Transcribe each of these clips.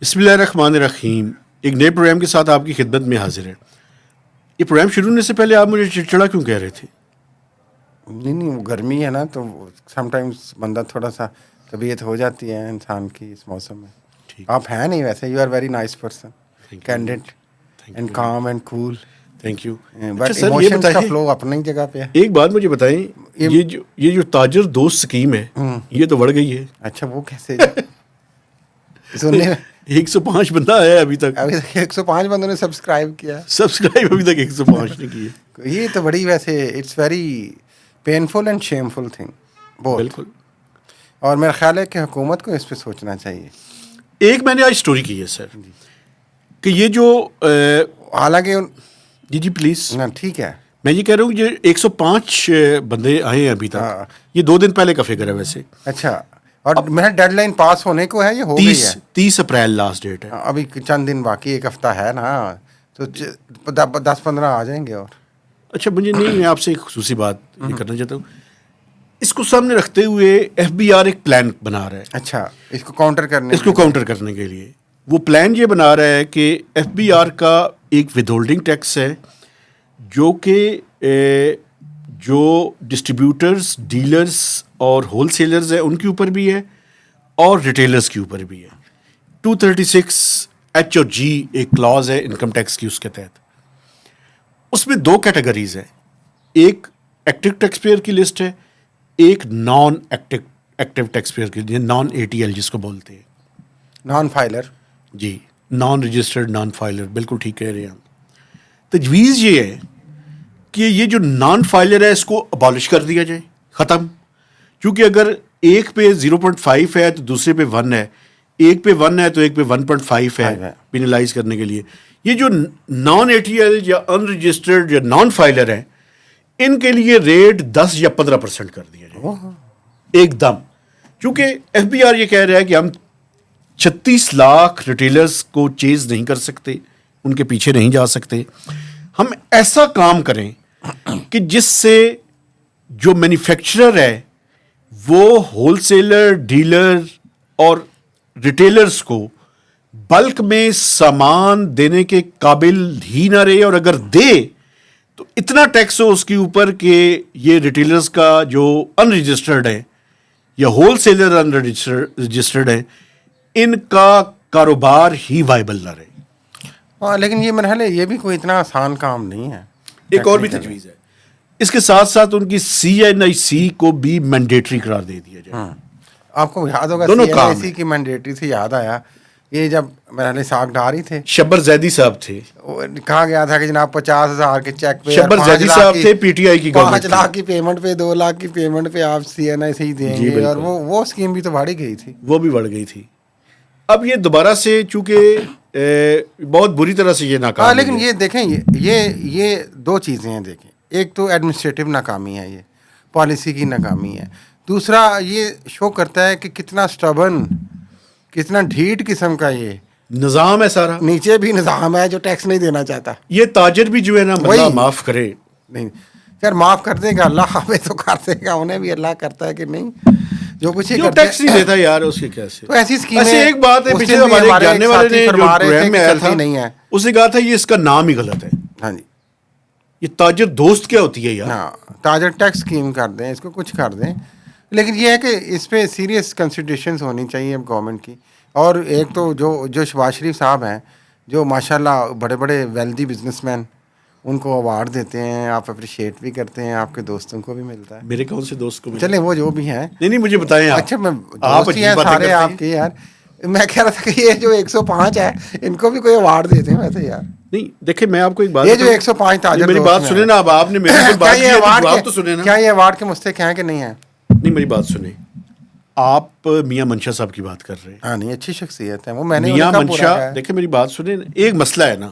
بسم اللہ الرحمن الرحیم. ایک نئے پروگرام کے ساتھ آپ کی خدمت میں حاضر ہے. یہ پروگرام شروع ہونے سے پہلے آپ مجھے چڑچڑا کیوں کہہ رہے تھے؟ نہیں وہ گرمی ہے نا تو سم ٹائمس بندہ تھوڑا سا طبیعت ہو جاتی ہے انسان کی اس موسم میں. آپ ہیں نہیں ویسے, you are very nice person, candid and calm and cool. Thank you. But emotions کا فلو اپنی جگہ پہ ہے. ایک بات مجھے بتائیں, یہ جو تاجر دوست اسکیم ہے یہ تو بڑھ گئی ہے. اچھا وہ کیسے سننے 105 بندہ آیا ابھی تک 105 بندوں نے سبسکرائب کیا. سبسکرائب ابھی تک 105 نے کیے. یہ تو بڑی ویسے it's very painful and shameful thing. بالکل. اور میرا خیال ہے کہ حکومت کو اس پہ سوچنا چاہیے. ایک میں نے آج اسٹوری کی ہے سر کہ یہ جو حالانکہ جی پلیز ٹھیک ہے, میں یہ کہہ رہا ہوں یہ 105 بندے آئے ہیں ابھی تک. یہ 2 دن پہلے کا فگر ہے ویسے. اچھا, اور میرا ڈیڈ لائن پاس ہونے کو ہے, یہ ہو گئی ہے 30 اپریل لاسٹ ڈیٹ ہے. ابھی چند دن باقی, ایک ہفتہ ہے نا, تو 10-15 آ جائیں گے. اور اچھا مجھے نہیں, میں آپ سے ایک خصوصی بات یہ کرنا چاہتا ہوں. اس کو سامنے رکھتے ہوئے ایف بی آر ایک پلان بنا رہا ہے. اچھا, اس کو کاؤنٹر کرنے کے لیے وہ پلان یہ بنا رہا ہے کہ ایف بی آر کا ایک ود ہولڈنگ ٹیکس ہے جو کہ جو ڈسٹریبیوٹرز, ڈیلرز اور ہول سیلرز ہیں ان کے اوپر بھی ہے اور ریٹیلرز کے اوپر بھی ہے. 236 اور G ایک کلاز ہے انکم ٹیکس کی, اس کے تحت اس میں 2 کیٹیگریز ہیں. ایک ایکٹیو ٹیکس پیئر کی لسٹ ہے, ایک نان ایکٹیو ٹیکس پیئر کی, نان ATL جس کو بولتے ہیں, نان فائلر. جی, نان رجسٹرڈ نان فائلر, بالکل ٹھیک کہہ رہے ہیں آپ. تجویز یہ ہے کہ یہ جو نان فائلر ہے اس کو ابالش کر دیا جائے, ختم. کیونکہ اگر ایک پہ 0.5 ہے تو دوسرے پہ 1 ہے, ایک پہ 1 ہے تو ایک پہ 1.5 ہے پینلائز کرنے کے لیے. یہ جو نان ATL یا ان رجسٹرڈ یا نان فائلر ہیں ان کے لیے ریٹ 10 یا 15% کر دیا جائے ایک دم. کیونکہ ایف بی آر یہ کہہ رہا ہے کہ ہم 36 لاکھ ریٹیلرز کو چیز نہیں کر سکتے, ان کے پیچھے نہیں جا سکتے. ہم ایسا کام کریں کہ جس سے جو مینوفیکچرر ہے وہ ہول سیلر, ڈیلر اور ریٹیلرز کو بلک میں سامان دینے کے قابل ہی نہ رہے, اور اگر دے تو اتنا ٹیکس ہو اس کے اوپر کہ یہ ریٹیلرز کا جو ان رجسٹرڈ ہے یا ہول سیلر ان رجسٹرڈ ہے ان کا کاروبار ہی وائبل نہ رہے. ہاں, لیکن یہ مرحلہ یہ بھی کوئی اتنا آسان کام نہیں ہے. ایک اور بھی تجویز ہے, اس کے ساتھ ساتھ ان کی CNIC کو بھی مینڈیٹری قرار دے دیا جائے. آپ کو یاد ہوگا CNIC کی مینڈیٹری سے یاد آیا, یہ جب مرحلہ ساکھ ڈاری تھے, شبر زیدی صاحب تھے, کہا گیا تھا کہ جناب 50,000 کے چیک پہ, شبر زیدی صاحب تھے PTI کی گورنمنٹ, 5 لاکھ کی پیمنٹ پہ 2 لاکھ کی پیمنٹ پہ آپ CNIC دیں گے, اور وہ اسکیم بھی تو بڑھ گئی تھی. وہ بھی بڑھ گئی تھی. اب یہ دوبارہ سے چونکہ بہت بری طرح سے یہ ناکام. ہاں, لیکن یہ دیکھیں یہ 2 چیزیں ہیں. دیکھیں, ایک تو ایڈمنسٹریٹو ناکامی ہے, یہ پالیسی کی ناکامی ہے. دوسرا یہ شو کرتا ہے کہ کتنا سٹبن, کتنا ڈھیٹ قسم کا یہ نظام ہے سارا. نیچے بھی نظام ہے جو ٹیکس نہیں دینا چاہتا. یہ تاجر بھی جو ہے نا اللہ معاف کرے, نہیں یار معاف کر دے گا اللہ, ہمیں تو کر دے گا, انہیں بھی اللہ کرتا ہے کہ نہیں, جو کچھ ہی ٹیکس نہیں دیتا یار اس کے کیسے. تو ایسی اسکیمیں ایک بات ہے, پچھلے ہمارے جاننے والے نے جو پروگرام میں آیا تھا نہیں ہے, اس نے کہا تھا یہ اس کا نام ہی غلط ہے. ہاں جی, یہ تاجر دوست کیا ہوتی ہے یار. ہاں, تاجر ٹیکس اسکیم کر دیں, اس کو کچھ کر دیں, لیکن یہ ہے کہ اس پہ سیریس کنسیڈریشنز ہونی چاہیے گورنمنٹ کی. اور ایک تو جو شہباز شریف صاحب ہیں جو ماشاء اللہ بڑے بڑے ویلدی بزنس مین, ان کو اوارڈ دیتے ہیں, آپ اپریشیٹ بھی کرتے ہیں, آپ کے دوستوں کو بھی ملتا ہے. میرے کون سے دوست کو چلیں وہ جو بھی ہیں, نہیں مجھے بتائیں. اچھا میں دوست ہیں سارے آپ کے یار, میں کہہ رہا تھا کہ یہ جو 105 ہے ان کو بھی کوئی اوارڈ دیتے ہیں ویسے یار. نہیں دیکھیں میں آپ کو ایک بات, یہ جو 105 تاجر, میری بات سنیں نا, اب آپ نے میرے کو بات کی تو سنیں نا. کیا یہ اوارڈ کے مستحق ہیں کہ نہیں ہیں؟ نہیں میری بات سنیں, آپ میاں منشا صاحب کی بات کر رہے ہیں. ہاں نہیں, اچھی شخصیت ہے وہ. میں نے میاں منشا, دیکھیں میری بات سنیں, ایک مسئلہ ہے نا.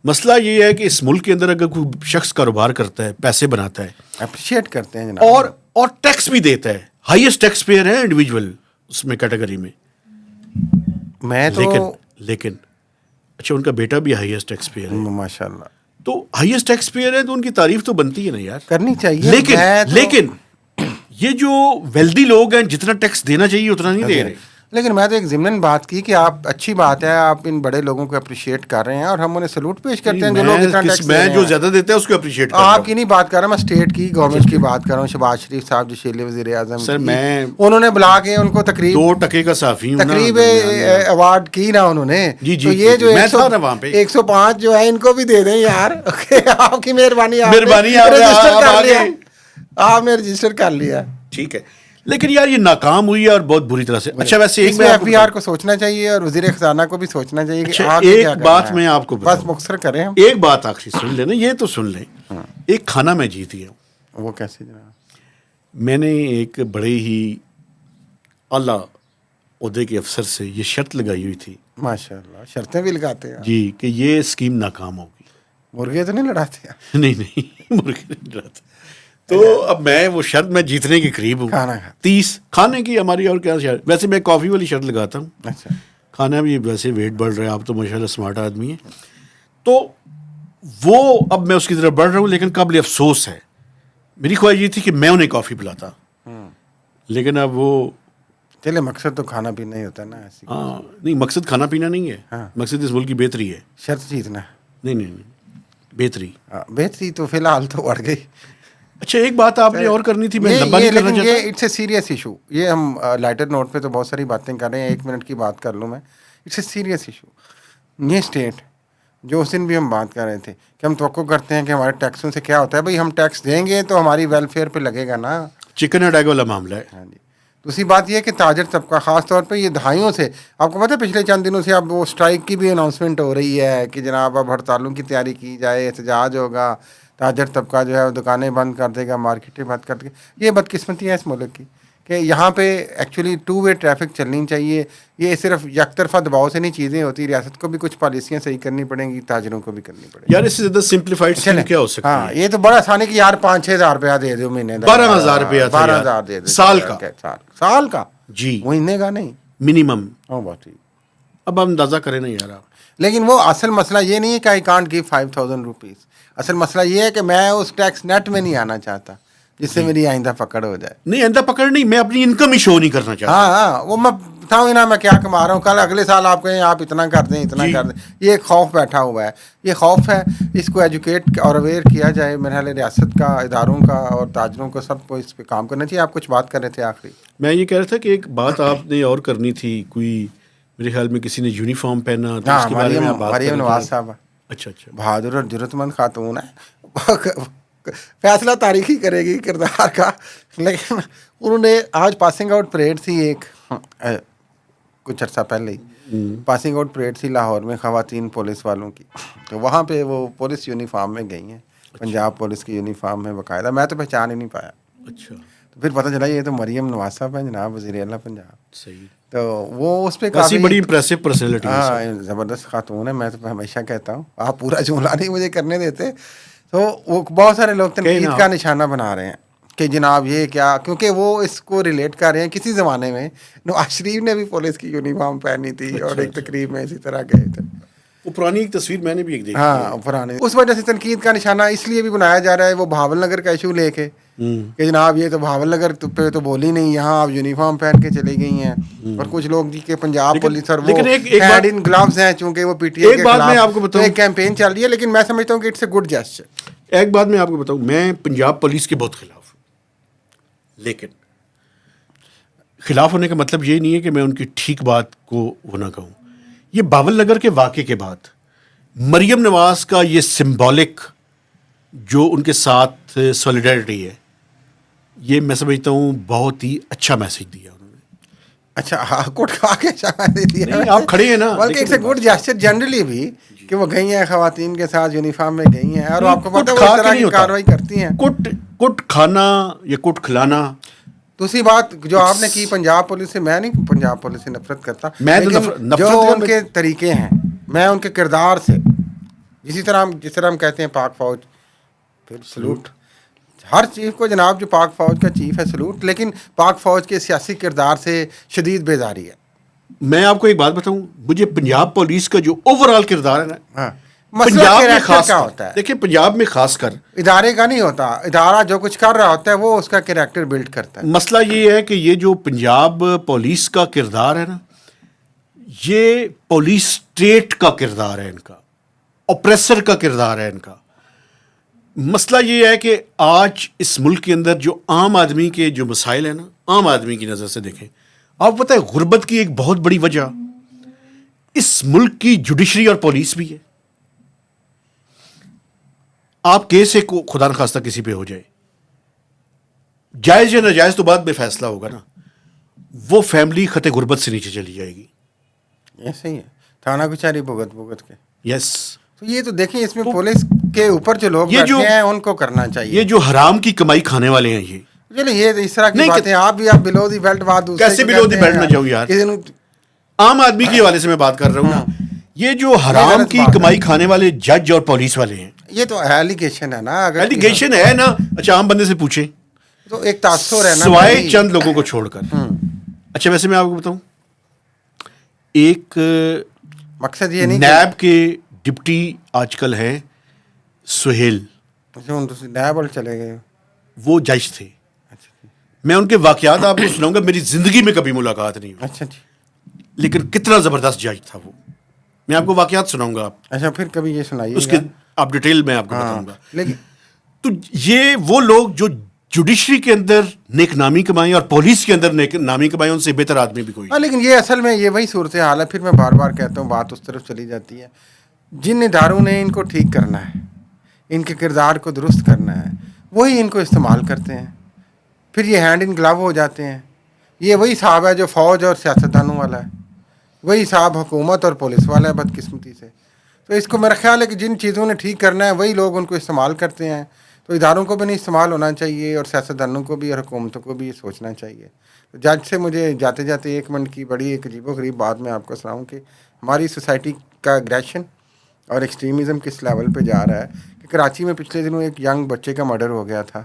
مسئلہ یہ ہے کہ اس ملک کے اندر اگر کوئی شخص کاروبار کرتا ہے, پیسے بناتا ہے, اپریشیٹ کرتے ہیں جناب, اور ٹیکس بھی دیتا ہے, ہائیسٹ ٹیکس پیئر ہے انڈیویجول اس میں کیٹیگری میں. میں تو لیکن اچھا ان کا بیٹا بھی ہائیسٹ ٹیکس پیئر ہے ماشاء اللہ, تو ہائیسٹ ٹیکس پیئر ہے تو ان کی تعریف تو بنتی ہے نا یار, کرنی چاہیے. لیکن یہ جو ویلدی لوگ ہیں جتنا ٹیکس دینا چاہیے اتنا نہیں دے رہے. لیکن میں تو ایک ضمن بات کی کہ آپ اچھی بات ہے آپ ان بڑے لوگوں کو اپریشیٹ کر رہے ہیں اور ہم انہیں سلوٹ پیش کرتے ہیں جو لوگ اتنا ٹیکس میں جو زیادہ دیتا ہے اس کو اپریشیٹ کرتا آپ ہوں. کی نہیں بات کر رہا میں اسٹیٹ کی گورنمنٹ کی بات کر رہا ہوں. شہباز شریف صاحب جو شیلے وزیر اعظم سر میں انہوں نے بلا کے ان کو تقریب 2 ٹکے کا صحافی ہوں نا, تقریب درمیان میں. ایوارڈ کی نا انہوں نے. جی تو یہ جو میں تھا نا وہاں پہ. 105 جو ہے ان کو بھی دے دیں یار. آپ کی مہربانی, مہربانی آپ نے رجسٹر آپ کر لیا, آگے. آپ نے رجسٹر کر لیا. ٹھیک ہے, لیکن یار یہ ناکام ہوئی ہے اور بہت بری طرح سے. اچھا ویسے ایک ایف بی آر کو سوچنا چاہیے اور وزیر خزانہ کو بھی سوچنا چاہیے کہ آگے کیا ایک بات میں آپ کو بس مختصر کریں ہم. ایک بات آخری سن لیں نا, یہ تو سن لیں. ایک کھانا میں جیت گیا ہوں. وہ کیسے جناب؟ میں نے ایک بڑے ہی اعلیٰ عہدے کے افسر سے یہ شرط لگائی ہوئی تھی. ماشاء اللہ شرطیں بھی لگاتے ہیں جی کہ یہ اسکیم ناکام ہوگی. مرغے تو نہیں لڑاتے ہیں؟ نہیں مرغے نہیں لڑاتے. تو اب میں وہ شرط میں جیتنے کے قریب ہوں. کھانا 30 کھانے کی ہماری اور کیا شرط. ویسے میں کافی والی شرط لگاتا ہوں. اچھا کھانا بھی ویسے ویٹ بڑھ رہا ہے, آپ تو ماشاء اللہ اسمارٹ آدمی ہیں. تو وہ اب میں اس کی طرف بڑھ رہا ہوں, لیکن قابل افسوس ہے میری خواہش یہ تھی کہ میں انہیں کافی پلاتا, لیکن اب وہ چلے مقصد تو کھانا پینا ہی ہوتا ہے نا. ایسی ہاں نہیں, مقصد کھانا پینا نہیں ہے, مقصد اس ملک کی بہتری ہے. شرط جیتنا نہیں بہتری. بہتری تو فی الحال تو بڑھ گئی. اچھا ایک بات آپ نے اور کرنی تھی, میں لمبا نہیں کرنا چاہتا. یہ اٹس اے سیریس ایشو. یہ ہم لائٹر نوٹ پہ تو بہت ساری باتیں کر رہے ہیں, 1 منٹ کی بات کر لوں میں. It's a serious issue. یہ اسٹیٹ جو اس دن بھی ہم بات کر رہے تھے کہ ہم توقع کرتے ہیں کہ ہمارے ٹیکسوں سے کیا ہوتا ہے. بھائی ہم ٹیکس دیں گے تو ہماری ویلفیئر پہ لگے گا نا. چکن اینڈ ایگ والا معاملہ ہے. ہاں جی. دوسری بات یہ ہے کہ تاجر طبقہ خاص طور پہ یہ دہائیوں سے, آپ کو پتہ ہے پچھلے چند دنوں سے اب وہ اسٹرائک کی بھی اناؤنسمنٹ ہو رہی ہے کہ جناب اب ہڑتالوں کی تیاری کی جائے, احتجاج ہوگا, تاجر طبقہ جو ہے وہ دکانیں بند کر دے گا, مارکیٹیں بند کر دے گا. یہ بدقسمتی ہے اس ملک کی کہ یہاں پہ ایکچولی 2 وے ٹریفک چلنی چاہیے. یہ صرف یک طرفہ دباؤ سے نہیں چیزیں ہوتی, ریاست کو بھی کچھ پالیسیاں صحیح کرنی پڑیں گی, تاجروں کو بھی کرنی پڑیں گی. یار اس سے زیادہ سمپلیفائڈ اسکیم کیا ہو سکتی ہے؟ ہاں یہ تو بڑا آسانی کہ یار 5-6 ہزار روپیہ دے دو مہینے, 12,000 روپیہ 12,000 دے دو سال کا. سال کا جی مہینے کا نہیں, منیمم. بات ٹھیک. اب ہم اندازہ کریں نا یار آپ. لیکن وہ اصل مسئلہ یہ نہیں ہے کہ آئی کانٹ گیو 5,000 روپیز. اصل مسئلہ یہ ہے کہ میں اس ٹیکس نیٹ میں نہیں آنا چاہتا جس سے میری آئندہ پکڑ ہو جائے. نہیں آئندہ پکڑ نہیں, میں اپنی انکم ہی شو نہیں کرنا چاہتا. ہاں وہ میں بتاؤں نا میں کیا کما رہا ہوں, کل اگلے سال آپ کہیں آپ اتنا کر دیں اتنا کر دیں. یہ ایک خوف بیٹھا ہوا ہے, یہ خوف ہے. اس کو ایجوکیٹ اور اویئر کیا جائے. میرے خیال ریاست کا, اداروں کا اور تاجروں کو سب کو اس پہ کام کرنا چاہیے. آپ کچھ بات کر رہے تھے آخری. میں یہ کہہ رہا تھا کہ ایک بات آپ نے اور کرنی تھی, کوئی میرے خیال میں کسی نے یونیفارم پہنا, تو اس کے بارے میں آپ بات مریم نواز صاحب اچھا بہادر اور جرت مند خاتون ہے, فیصلہ تاریخی کرے گی کردار کا. لیکن انہوں نے آج پاسنگ آؤٹ پریڈ تھی ایک کچھ عرصہ پہلے ہی پاسنگ آؤٹ پریڈ تھی لاہور میں خواتین پولیس والوں کی. تو وہاں پہ وہ پولیس یونیفارم میں گئی ہیں, پنجاب پولیس کی یونیفارم میں باقاعدہ. میں تو پہچان ہی نہیں پایا. اچھا تو پھر پتہ چلا یہ تو مریم نواز صاحب ہیں جناب, وزیر اعلیٰ پنجاب. صحیح. تو وہ اس پہ کافی بڑی امپریسو پرسنالٹی ہے. ہاں زبردست خاتون ہے. میں تو ہمیشہ کہتا ہوں, آپ پورا جملہ نہیں مجھے کرنے دیتے. تو وہ بہت سارے لوگ تنقید کا نشانہ بنا رہے ہیں کہ جناب یہ کیا, کیونکہ وہ اس کو ریلیٹ کر رہے ہیں کسی زمانے میں نواز شریف نے بھی پولیس کی یونیفارم پہنی تھی اور ایک تقریب میں اسی طرح گئے تھے. وہ پرانی ایک تصویر میں نے بھی ایک دیکھی. ہاں پرانی. اس وجہ سے تنقید کا نشانہ اس لیے بھی بنایا جا رہا ہے, وہ بہاول نگر کا ایشو لے کے کہ جناب یہ تو بہاول نگر پہ تو بولی نہیں, یہاں آپ یونیفارم پہن کے چلی گئی ہیں. اور کچھ لوگ جی کہ پنجاب پولیس اور وہ ہینڈ ان گلوز ہیں چونکہ وہ پی ٹی آئی کے خلاف ایک کیمپین چل رہی ہے. لیکن میں سمجھتا ہوں کہ اٹس اے گڈ جسچر. ایک بات میں آپ کو بتاؤں, میں پنجاب پولیس کے بہت خلاف ہوں, لیکن خلاف ہونے کا مطلب یہ نہیں ہے کہ میں ان کی ٹھیک بات کو وہ نہ کہوں. یہ بہاول نگر کے واقعے کے بعد مریم نواز کا یہ سمبولک جو ان کے ساتھ سولیڈیرٹی ہے, یہ میں سمجھتا ہوں بہت ہی اچھا میسج دیا انہوں نے. اچھا کوٹ کھا کے دیا, آپ کھڑے ہیں نا, بلکہ it's a good gesture generally بھی کہ وہ گئی ہیں خواتین کے ساتھ یونیفارم میں گئی ہیں اور آپ کو پتہ ہے وہ اس طرح کی کارروائی کرتی ہیں. کٹ کھانا یا کٹ کھلانا. دوسری بات جو آپ نے کی پنجاب پولیس سے, میں نہیں پنجاب پولیس سے نفرت کرتا, لیکن جو ان کے طریقے ہیں, میں ان کے کردار سے جس طرح ہم کہتے ہیں پاک فوج, پھر سلوٹ ہر چیف کو جناب, جو پاک فوج کا چیف ہے سلوٹ, لیکن پاک فوج کے سیاسی کردار سے شدید بیزاری ہے. میں آپ کو ایک بات بتاؤں, مجھے پنجاب پولیس کا جو اوور آل کردار ہے نا, پنجاب میں خاص کیا ہوتا ہے, دیکھیں پنجاب میں خاص کر ادارے کا نہیں ہوتا, ادارہ جو کچھ کر رہا ہوتا ہے وہ اس کا کریکٹر بلڈ کرتا ہے. مسئلہ یہ ہے کہ یہ جو پنجاب پولیس کا کردار ہے نا, یہ پولیس اسٹیٹ کا کردار ہے ان کا, اوپریسر کا کردار ہے ان کا. مسئلہ یہ ہے کہ آج اس ملک کے اندر جو عام آدمی کے جو مسائل ہیں نا, عام آدمی کی نظر سے دیکھیں, آپ پتہ ہے غربت کی ایک بہت بڑی وجہ اس ملک کی جوڈیشری اور پولیس بھی ہے. آپ کیس ایک خدا نخواستہ کسی پہ ہو جائے, جائز یا ناجائز تو بعد میں فیصلہ ہوگا نا, وہ فیملی خط غربت سے نیچے چلی جائے گی. ایسے ہی ہے, تھانہ کچہری بھگت کے. یس, تو یہ تو دیکھیں اس میں پولیس کے اوپر جو لوگ یہ جو بیٹھے ہیں ان کو کرنا چاہیے. یہ جو حرام کی کمائی کھانے والے ہیں, یہ چلو یہ اس طرح کی نہیں باتیں آپ بھی بلو دی بیلٹ بات دوسرے کیسے کی بلو دی کرتے ہیں بیلٹ نہ جاؤں یار, کسی نے- عام آدمی کے حوالے سے میں بات کر رہا ہوں نا. یہ جو حرام غلط کی بات ہے. کمائی کھانے والے جج اور پولیس والے ہیں, یہ تو ایلیگیشن ہے نا, اگر ایلیگیشن ہے نا. اچھا عام بندے سے پوچھیں, تو ایک تاثر ہے نا سوائے بھائی. چند لوگوں کو چھوڑ کر. اچھا ویسے میں آپ کو بتاؤں, ایک مقصد یہ نہیں نیب کے ڈپٹی آج کل ہے سہیل, کہ نیب والے چلے گئے. وہ جج تھے. اچھا میں ان کے واقعات آپ کو سناؤں گا, میری زندگی میں کبھی ملاقات نہیں ہوئی, اچھا جی. لیکن کتنا زبردست جج تھا وہ. میں آپ کو واقعات سناؤں گا, آپ اچھا پھر کبھی یہ سنائیے اس کے آپ ڈیٹیل میں آپ کو ہاں بتاؤں گا. لیکن تو یہ وہ لوگ جو جوڈیشری کے اندر نیک نامی کمائیں اور پولیس کے اندر نیک نامی کمائیں, ان سے بہتر آدمی بھی کوئی ہاں, لیکن یہ اصل میں یہ وہی صورتحال ہے. پھر میں بار بار کہتا ہوں, بات اس طرف چلی جاتی ہے. جن اداروں نے ان کو ٹھیک کرنا ہے, ان کے کردار کو درست کرنا ہے, وہی ان کو استعمال کرتے ہیں. پھر یہ ہینڈ ان گلو ہو جاتے ہیں. یہ وہی صاحب ہے جو فوج اور سیاستدانوں والا ہے, وہی صاحب حکومت اور پولیس والا ہے بدقسمتی سے. تو اس کو میرا خیال ہے کہ جن چیزوں نے ٹھیک کرنا ہے وہی لوگ ان کو استعمال کرتے ہیں. تو اداروں کو بھی نہیں استعمال ہونا چاہیے, اور سیاستدانوں کو بھی اور حکومتوں کو بھی یہ سوچنا چاہیے. تو جج سے مجھے جاتے جاتے 1 منٹ کی بڑی ایک عجیب و غریب بات میں آپ کو سناؤں کہ ہماری سوسائٹی کا اگریشن اور ایکسٹریمزم کس لیول پہ جا رہا ہے. کہ کراچی میں پچھلے دنوں ایک ینگ بچے کا مرڈر ہو گیا تھا.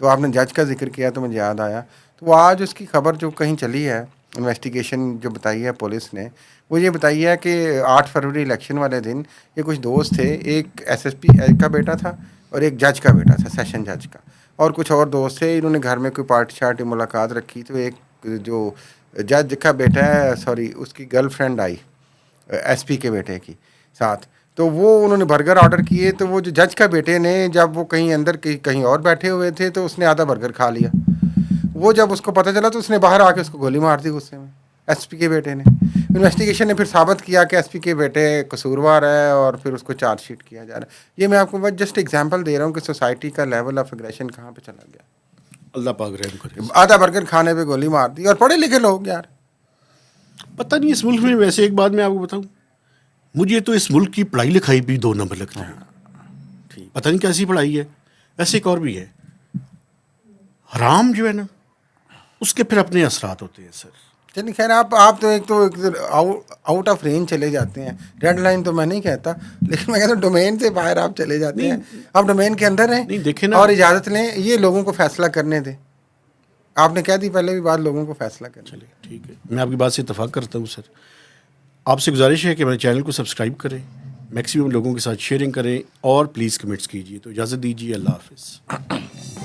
تو آپ نے جج کا ذکر کیا تو مجھے یاد آیا. تو وہ آج اس کی خبر جو کہیں چلی ہے, انویسٹیگیشن جو بتائی ہے پولیس نے, وہ یہ بتائی ہے کہ 8 فروری الیکشن والے دن یہ کچھ دوست تھے, ایک ایس ایس پی کا بیٹا تھا اور ایک جج کا بیٹا تھا, سیشن جج کا, اور کچھ اور دوست تھے. انہوں نے گھر میں کوئی پارٹی شارٹی ملاقات رکھی. تو ایک جو جج کا بیٹا ہے, سوری اس کی girl friend I S P کے بیٹے کی ساتھ. تو وہ انہوں نے برگر آرڈر کیے. تو وہ جو جج کا بیٹے نے, جب وہ کہیں اندر کہیں اور بیٹھے ہوئے تھے, تو اس نے آدھا برگر کھا لیا. وہ جب اس کو پتہ چلا تو اس نے باہر آ کے اس کو گولی مار دی غصے میں, ایس پی کے بیٹے نے. انویسٹیگیشن نے پھر ثابت کیا کہ ایس پی کے بیٹے قصوروار ہے, اور پھر اس کو چارج شیٹ کیا جا رہا ہے. یہ میں آپ کو بس جسٹ ایگزامپل دے رہا ہوں کہ سوسائٹی کا لیول آف اگریشن کہاں پہ چلا گیا. اللہ پاک رحم کرے. آدھا برگر کھانے پہ گولی مار دی, اور پڑھے لکھے لوگ یار. پتہ نہیں اس ملک میں, ویسے ایک بات میں آپ کو بتاؤں, مجھے تو اس ملک کی پڑھائی لکھائی بھی 2 نمبر لگتی ہے. پتہ نہیں کیسی پڑھائی ہے. ایسے ایک اور بھی ہے, حرام جو ہے نا, اس کے پھر اپنے اثرات ہوتے ہیں سر. چلیے خیر, آپ تو ایک آؤٹ آف رینج چلے جاتے ہیں. ریڈ لائن تو میں نہیں کہتا, لیکن میں کہتا ہوں ڈومین سے باہر آپ چلے جاتے ہیں. آپ ڈومین کے اندر ہیں نہیں دیکھیں نا, اور اجازت لیں, یہ لوگوں کو فیصلہ کرنے دیں. آپ نے کہہ دی پہلے بھی بات, لوگوں کو فیصلہ کرنے. چلیے ٹھیک ہے, میں آپ کی بات سے اتفاق کرتا ہوں سر. آپ سے گزارش ہے کہ میرے چینل کو سبسکرائب کریں, میکسیمم لوگوں کے ساتھ شیئرنگ کریں, اور پلیز کمنٹس کیجیے. تو اجازت دیجیے, اللہ حافظ.